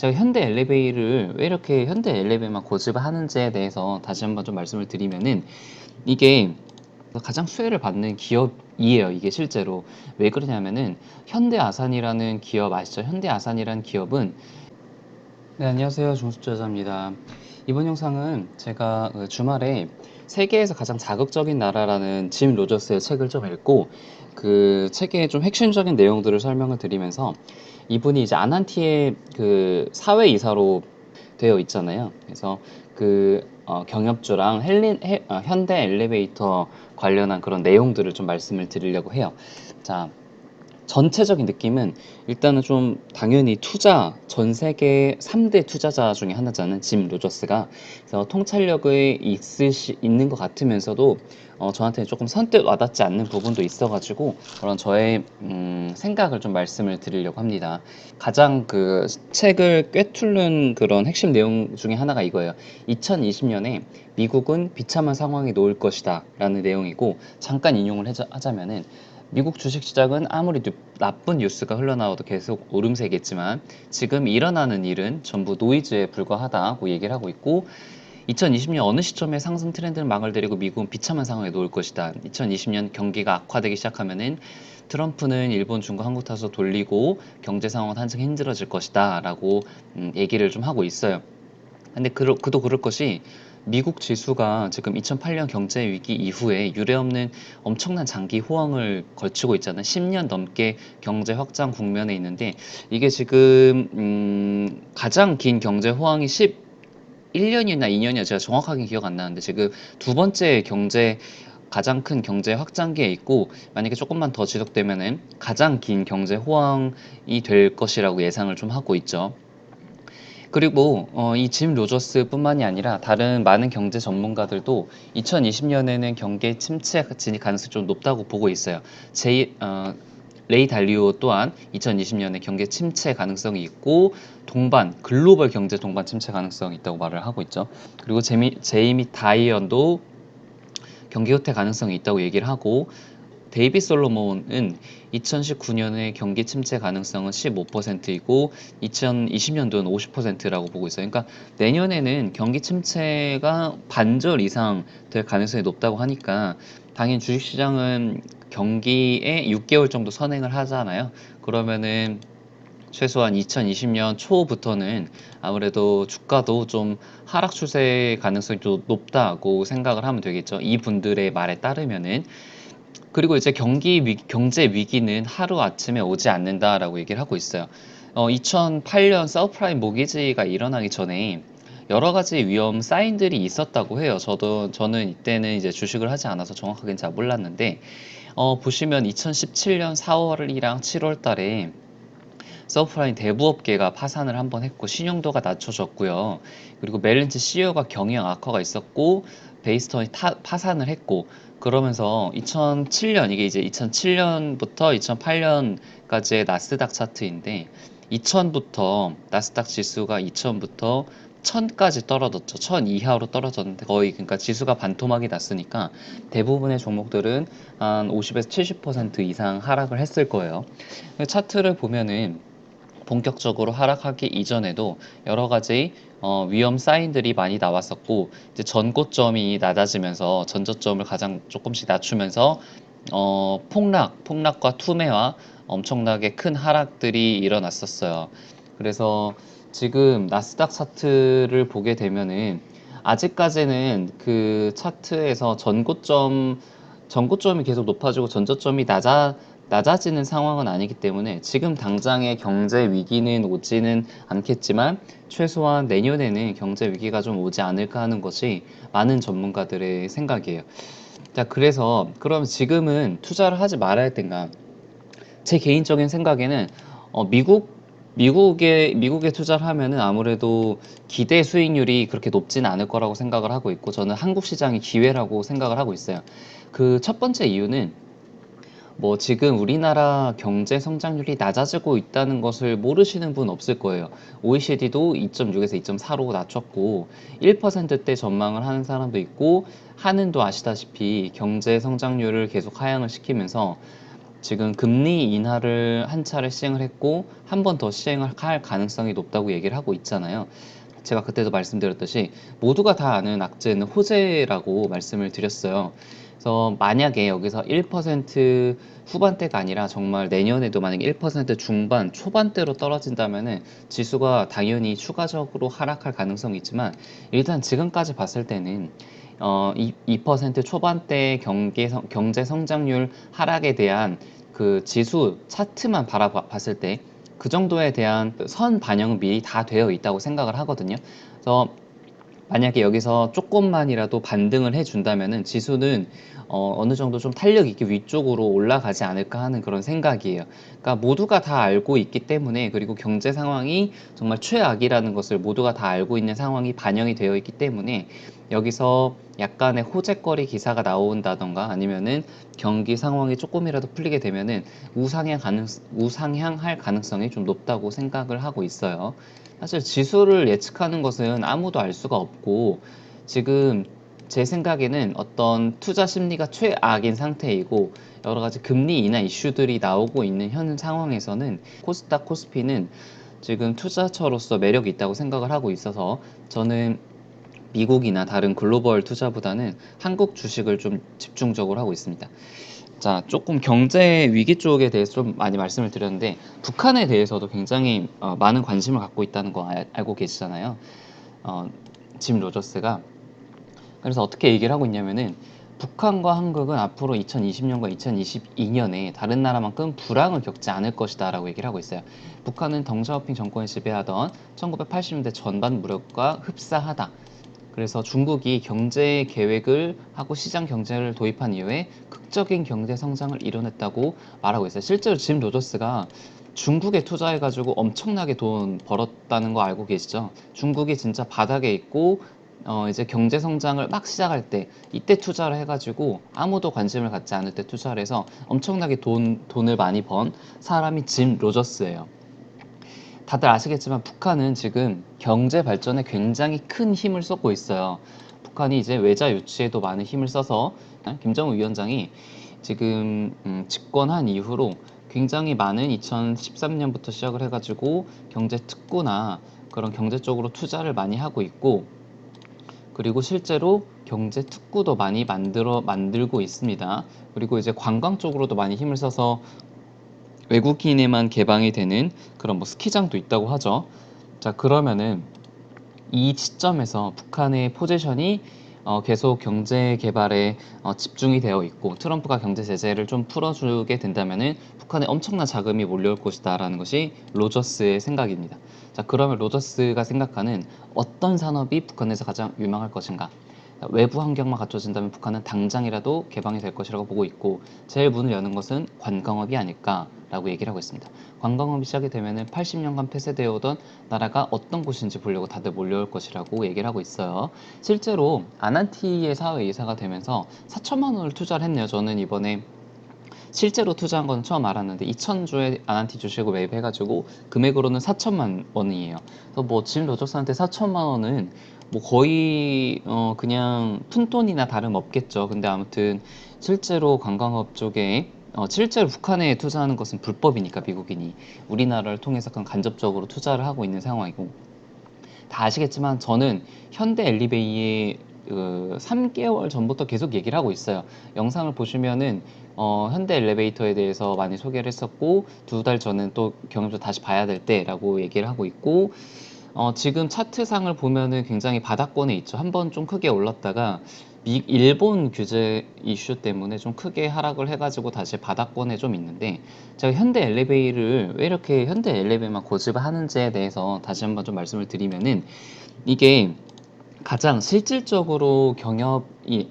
제가 현대 엘리베이를 왜 이렇게 현대 엘리베이만 고집을 하는지에 대해서 다시 한번 좀 말씀을 드리면은, 이게 가장 수혜를 받는 기업이에요. 이게 실제로 왜 그러냐면은, 현대아산이라는 기업 아시죠? 현대아산이라는 기업은, 네, 안녕하세요, 중수투자자입니다. 이번 영상은 제가 주말에 세계에서 가장 자극적인 나라라는 짐 로저스의 책을 좀 읽고, 그 책의 좀 핵심적인 내용들을 설명을 드리면서, 이분이 이제 아난티의 그 사회이사로 되어 있잖아요. 그래서 경협주랑 현대 엘리베이터 관련한 그런 내용들을 좀 말씀을 드리려고 해요. 자, 전체적인 느낌은 일단은 좀 당연히 전 세계 3대 투자자 중에 하나잖아요. 짐 로저스가. 그래서 통찰력이 있는 것 같으면서도 저한테 조금 선뜻 와닿지 않는 부분도 있어가지고 그런 저의 생각을 좀 말씀을 드리려고 합니다. 가장 그 책을 꿰뚫는 그런 핵심 내용 중에 하나가 이거예요. 2020년에 미국은 비참한 상황에 놓일 것이다 라는 내용이고, 잠깐 인용을 하자면은, 미국 주식시장은 아무리 나쁜 뉴스가 흘러나와도 계속 오름세겠지만 지금 일어나는 일은 전부 노이즈에 불과하다고 얘기를 하고 있고, 2020년 어느 시점에 상승 트렌드는 망을 들이고 미국은 비참한 상황에 놓을 것이다. 2020년 경기가 악화되기 시작하면은 트럼프는 일본, 중국, 한국 탓으로 돌리고 경제 상황은 한층 힘들어질 것이다 라고 얘기를 좀 하고 있어요. 근데 그도 그럴 것이, 미국 지수가 지금 2008년 경제 위기 이후에 유례없는 엄청난 장기 호황을 걸치고 있잖아요. 10년 넘게 경제 확장 국면에 있는데, 이게 지금 가장 긴 경제 호황이 11년이나 2년이나 제가 정확하게 기억 안 나는데, 지금 두 번째 가장 큰 경제 확장기에 있고, 만약에 조금만 더 지속되면은 가장 긴 경제 호황이 될 것이라고 예상을 좀 하고 있죠. 그리고 이 짐 로저스 뿐만이 아니라 다른 많은 경제 전문가들도 2020년에는 경기 침체 진입 가능성이 좀 높다고 보고 있어요. 레이 달리오 또한 2020년에 경기 침체 가능성이 있고, 글로벌 경제 동반 침체 가능성이 있다고 말을 하고 있죠. 그리고 제이미 다이언도 경기 후퇴 가능성이 있다고 얘기를 하고, 데이비 솔로몬은 2019년에 경기 침체 가능성은 15%이고 2020년도는 50%라고 보고 있어요. 그러니까 내년에는 경기 침체가 반절 이상 될 가능성이 높다고 하니까, 당연히 주식시장은 경기에 6개월 정도 선행을 하잖아요. 그러면은 최소한 2020년 초부터는 아무래도 주가도 좀 하락 추세 가능성이 좀 높다고 생각을 하면 되겠죠. 이분들의 말에 따르면은. 그리고 이제 경제 위기는 하루아침에 오지 않는다라고 얘기를 하고 있어요. 2008년 서프라임 모기지가 일어나기 전에 여러 가지 위험 사인들이 있었다고 해요. 저는 이때는 이제 주식을 하지 않아서 정확하게는 잘 몰랐는데, 보시면 2017년 4월이랑 7월 달에 서프라임 대부업계가 파산을 한번 했고 신용도가 낮춰졌고요. 그리고 멜린츠 CEO가 경영 악화가 있었고 베이스턴이 파산을 했고, 그러면서 2007년, 이게 이제 2007년부터 2008년까지의 나스닥 차트인데, 2000부터 나스닥 지수가 2000부터 1000까지 떨어졌죠. 1000 이하로 떨어졌는데 거의, 그러니까 지수가 반토막이 났으니까 대부분의 종목들은 한 50에서 70% 이상 하락을 했을 거예요. 차트를 보면은 본격적으로 하락하기 이전에도 여러 가지 위험 사인들이 많이 나왔었고, 이제 전고점이 낮아지면서 전저점을 가장 조금씩 낮추면서 폭락과 투매와 엄청나게 큰 하락들이 일어났었어요. 그래서 지금 나스닥 차트를 보게 되면은 아직까지는 그 차트에서 전고점이 계속 높아지고 전저점이 낮아지는 상황은 아니기 때문에 지금 당장의 경제 위기는 오지는 않겠지만, 최소한 내년에는 경제 위기가 좀 오지 않을까 하는 것이 많은 전문가들의 생각이에요. 자, 그럼 지금은 투자를 하지 말아야 할 텐가? 제 개인적인 생각에는 미국에 투자를 하면은 아무래도 기대 수익률이 그렇게 높지는 않을 거라고 생각을 하고 있고, 저는 한국 시장이 기회라고 생각을 하고 있어요. 그 첫 번째 이유는, 지금 우리나라 경제 성장률이 낮아지고 있다는 것을 모르시는 분 없을 거예요. OECD도 2.6에서 2.4로 낮췄고 1%대 전망을 하는 사람도 있고, 한은도 아시다시피 경제 성장률을 계속 하향을 시키면서 지금 금리 인하를 한 차례 시행을 했고 한 번 더 시행을 할 가능성이 높다고 얘기를 하고 있잖아요. 제가 그때도 말씀드렸듯이 모두가 다 아는 악재는 호재라고 말씀을 드렸어요. 그래서 만약에 여기서 1% 후반대가 아니라 정말 내년에도 만약에 1% 중반, 초반대로 떨어진다면은 지수가 당연히 추가적으로 하락할 가능성이 있지만 일단 지금까지 봤을 때는 2% 초반대 경제 성장률 하락에 대한 그 지수 차트만 바라봤을 때 그 정도에 대한 선 반영은 미리 다 되어 있다고 생각을 하거든요. 그래서 만약에 여기서 조금만이라도 반등을 해준다면은 지수는 어느 정도 좀 탄력 있게 위쪽으로 올라가지 않을까 하는 그런 생각이에요. 그러니까 모두가 다 알고 있기 때문에, 그리고 경제 상황이 정말 최악이라는 것을 모두가 다 알고 있는 상황이 반영이 되어 있기 때문에 여기서 약간의 호재거리 기사가 나온다던가 아니면은 경기 상황이 조금이라도 풀리게 되면은 우상향할 가능성이 좀 높다고 생각을 하고 있어요. 사실 지수를 예측하는 것은 아무도 알 수가 없고, 지금 제 생각에는 어떤 투자 심리가 최악인 상태이고 여러 가지 금리 인하 이슈들이 나오고 있는 현 상황에서는 코스닥 코스피는 지금 투자처로서 매력이 있다고 생각을 하고 있어서 저는 미국이나 다른 글로벌 투자보다는 한국 주식을 좀 집중적으로 하고 있습니다. 자, 조금 경제 위기 쪽에 대해서 좀 많이 말씀을 드렸는데 북한에 대해서도 굉장히 많은 관심을 갖고 있다는 거 알고 계시잖아요. 어, 짐 로저스가. 그래서 어떻게 얘기를 하고 있냐면은 북한과 한국은 앞으로 2020년과 2022년에 다른 나라만큼 불황을 겪지 않을 것이다 라고 얘기를 하고 있어요. 북한은 덩샤오핑 정권이 지배하던 1980년대 전반 무력과 흡사하다. 그래서 중국이 경제 계획을 하고 시장 경제를 도입한 이후에 극적인 경제 성장을 이뤄냈다고 말하고 있어요. 실제로 짐 로저스가 중국에 투자해가지고 엄청나게 돈 벌었다는 거 알고 계시죠? 중국이 진짜 바닥에 있고 이제 경제 성장을 막 시작할 때 이때 투자를 해가지고 아무도 관심을 갖지 않을 때 투자를 해서 엄청나게 돈을 많이 번 사람이 짐 로저스예요. 다들 아시겠지만 북한은 지금 경제 발전에 굉장히 큰 힘을 쏟고 있어요. 북한이 이제 외자 유치에도 많은 힘을 써서 김정은 위원장이 지금 집권한 이후로 굉장히 많은 2013년부터 시작을 해가지고 경제 특구나 그런 경제 쪽으로 투자를 많이 하고 있고, 그리고 실제로 경제 특구도 많이 만들고 있습니다. 그리고 이제 관광 쪽으로도 많이 힘을 써서 외국인에만 개방이 되는 그런 뭐 스키장도 있다고 하죠. 자, 그러면은 이 시점에서 북한의 포지션이 계속 경제 개발에 집중이 되어 있고 트럼프가 경제 제재를 좀 풀어주게 된다면은 북한에 엄청난 자금이 몰려올 것이다라는 것이 로저스의 생각입니다. 자, 그러면 로저스가 생각하는 어떤 산업이 북한에서 가장 유망할 것인가? 외부 환경만 갖춰진다면 북한은 당장이라도 개방이 될 것이라고 보고 있고 제일 문을 여는 것은 관광업이 아닐까라고 얘기를 하고 있습니다. 관광업이 시작이 되면은 80년간 폐쇄되어 오던 나라가 어떤 곳인지 보려고 다들 몰려올 것이라고 얘기를 하고 있어요. 실제로 아난티의 사회이사가 되면서 4천만 원을 투자를 했네요. 저는 이번에 실제로 투자한 건 처음 알았는데 2,000주의 아난티 주식을 매입해가지고 금액으로는 4천만 원이에요. 그래서 뭐 짐 로저스한테 4천만 원은 뭐 거의 그냥 푼돈이나 다름없겠죠. 근데 아무튼 실제로 관광업 쪽에 실제로 북한에 투자하는 것은 불법이니까 미국인이 우리나라를 통해서 간접적으로 투자를 하고 있는 상황이고, 다 아시겠지만 저는 현대 엘리베이에 3개월 전부터 계속 얘기를 하고 있어요. 영상을 보시면은 현대 엘리베이터에 대해서 많이 소개를 했었고 2달 전엔 또 경험도 다시 봐야 될 때라고 얘기를 하고 있고, 지금 차트상을 보면은 굉장히 바닥권에 있죠. 한번 좀 크게 올랐다가 일본 규제 이슈 때문에 좀 크게 하락을 해가지고 다시 바닥권에 좀 있는데, 제가 현대 엘리베이를 왜 이렇게 현대 엘리베이만 고집을 하는지에 대해서 다시 한번 좀 말씀을 드리면은, 이게 가장 실질적으로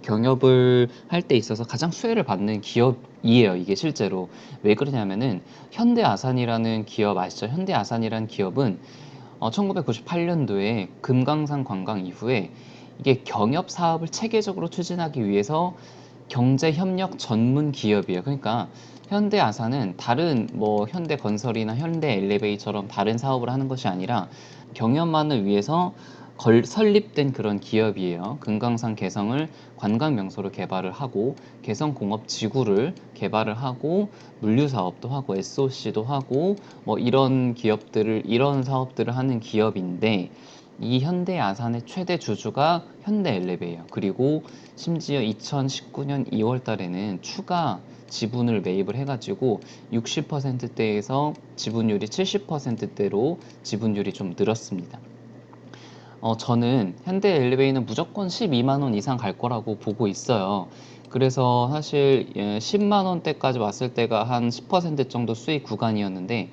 경협을 할 때 있어서 가장 수혜를 받는 기업이에요. 이게 실제로 왜 그러냐면은 현대아산이라는 기업 아시죠? 현대아산이라는 기업은 1998년도에 금강산 관광 이후에 이게 경협 사업을 체계적으로 추진하기 위해서 경제협력 전문 기업이에요. 그러니까 현대아산은 다른 뭐 현대건설이나 현대엘리베이처럼 다른 사업을 하는 것이 아니라 경협만을 위해서 설립된 그런 기업이에요. 금강산 개성을 관광 명소로 개발을 하고 개성공업 지구를 개발을 하고 물류 사업도 하고 SOC도 하고 뭐 이런 사업들을 하는 기업인데, 이 현대 아산의 최대 주주가 현대엘리베이예요. 그리고 심지어 2019년 2월 달에는 추가 지분을 매입을 해가지고 60%대에서 지분율이 70%대로 지분율이 좀 늘었습니다. 저는 현대엘리베이는 무조건 12만 원 이상 갈 거라고 보고 있어요. 그래서 사실 10만 원대까지 왔을 때가 한 10% 정도 수익 구간이었는데,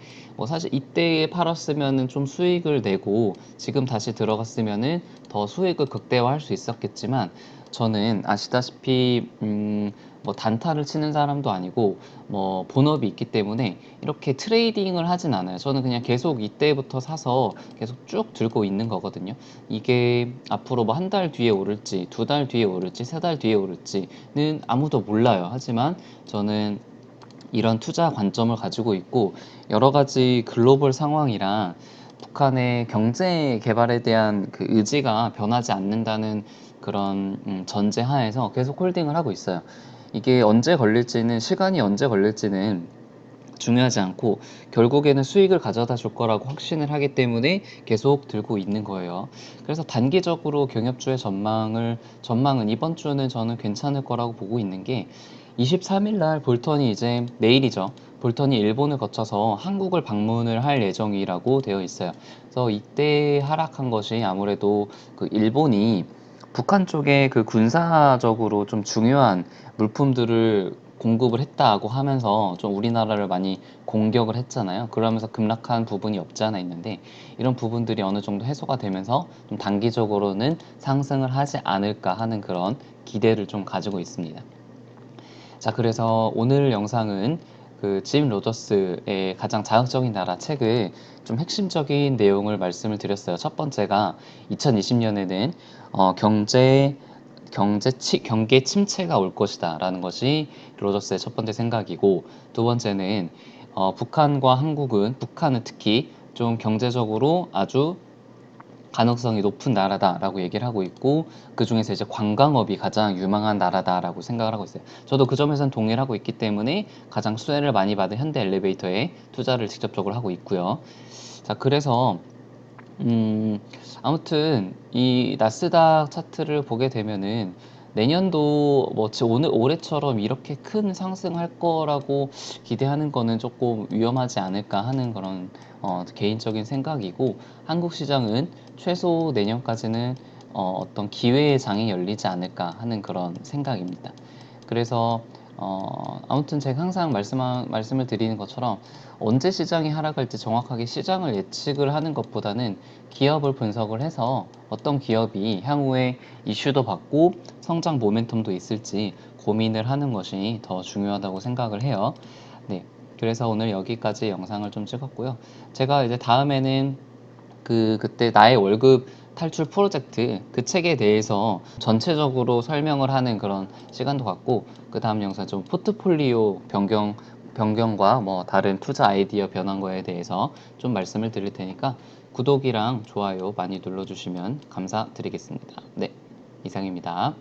사실 이때 팔았으면은 좀 수익을 내고 지금 다시 들어갔으면은 더 수익을 극대화할 수 있었겠지만, 저는 아시다시피 뭐 단타를 치는 사람도 아니고 뭐 본업이 있기 때문에 이렇게 트레이딩을 하진 않아요. 저는 그냥 계속 이때부터 사서 계속 쭉 들고 있는 거거든요. 이게 앞으로 뭐 한 달 뒤에 오를지, 두 달 뒤에 오를지, 세 달 뒤에 오를지는 아무도 몰라요. 하지만 저는 이런 투자 관점을 가지고 있고, 여러 가지 글로벌 상황이랑 북한의 경제 개발에 대한 그 의지가 변하지 않는다는 그런 전제 하에서 계속 홀딩을 하고 있어요. 이게 시간이 언제 걸릴지는 중요하지 않고 결국에는 수익을 가져다 줄 거라고 확신을 하기 때문에 계속 들고 있는 거예요. 그래서 단기적으로 경협주의 전망은 이번 주는 저는 괜찮을 거라고 보고 있는 게, 23일 날 볼턴이 이제 내일이죠. 볼턴이 일본을 거쳐서 한국을 방문을 할 예정이라고 되어 있어요. 그래서 이때 하락한 것이 아무래도 그 일본이 북한 쪽에 그 군사적으로 좀 중요한 물품들을 공급을 했다고 하면서 좀 우리나라를 많이 공격을 했잖아요. 그러면서 급락한 부분이 없지 않아 있는데, 이런 부분들이 어느 정도 해소가 되면서 좀 단기적으로는 상승을 하지 않을까 하는 그런 기대를 좀 가지고 있습니다. 자, 그래서 오늘 영상은 그 짐 로저스의 가장 자극적인 나라 책을 좀 핵심적인 내용을 말씀을 드렸어요. 첫 번째가 2020년에는 경계 침체가 올 것이다 라는 것이 로저스의 첫 번째 생각이고, 두 번째는 북한은 특히 좀 경제적으로 아주 가능성이 높은 나라다라고 얘기를 하고 있고, 그 중에서 이제 관광업이 가장 유망한 나라다라고 생각을 하고 있어요. 저도 그 점에서는 동의를 하고 있기 때문에 가장 수혜를 많이 받은 현대 엘리베이터에 투자를 직접적으로 하고 있고요. 자, 그래서 아무튼 이 나스닥 차트를 보게 되면은 내년도 올해처럼 이렇게 큰 상승할 거라고 기대하는 거는 조금 위험하지 않을까 하는 그런 개인적인 생각이고, 한국 시장은 최소 내년까지는 어떤 기회의 장이 열리지 않을까 하는 그런 생각입니다. 그래서 아무튼 제가 항상 말씀을 드리는 것처럼 언제 시장이 하락할지 정확하게 시장을 예측을 하는 것보다는 기업을 분석을 해서 어떤 기업이 향후에 이슈도 받고 성장 모멘텀도 있을지 고민을 하는 것이 더 중요하다고 생각을 해요. 네. 그래서 오늘 여기까지 영상을 좀 찍었고요. 제가 이제 다음에는 그때 나의 월급 탈출 프로젝트 그 책에 대해서 전체적으로 설명을 하는 그런 시간도 갖고, 그 다음 영상 좀 포트폴리오 변경과 뭐 다른 투자 아이디어 변한 거에 대해서 좀 말씀을 드릴 테니까 구독이랑 좋아요 많이 눌러주시면 감사드리겠습니다. 네, 이상입니다.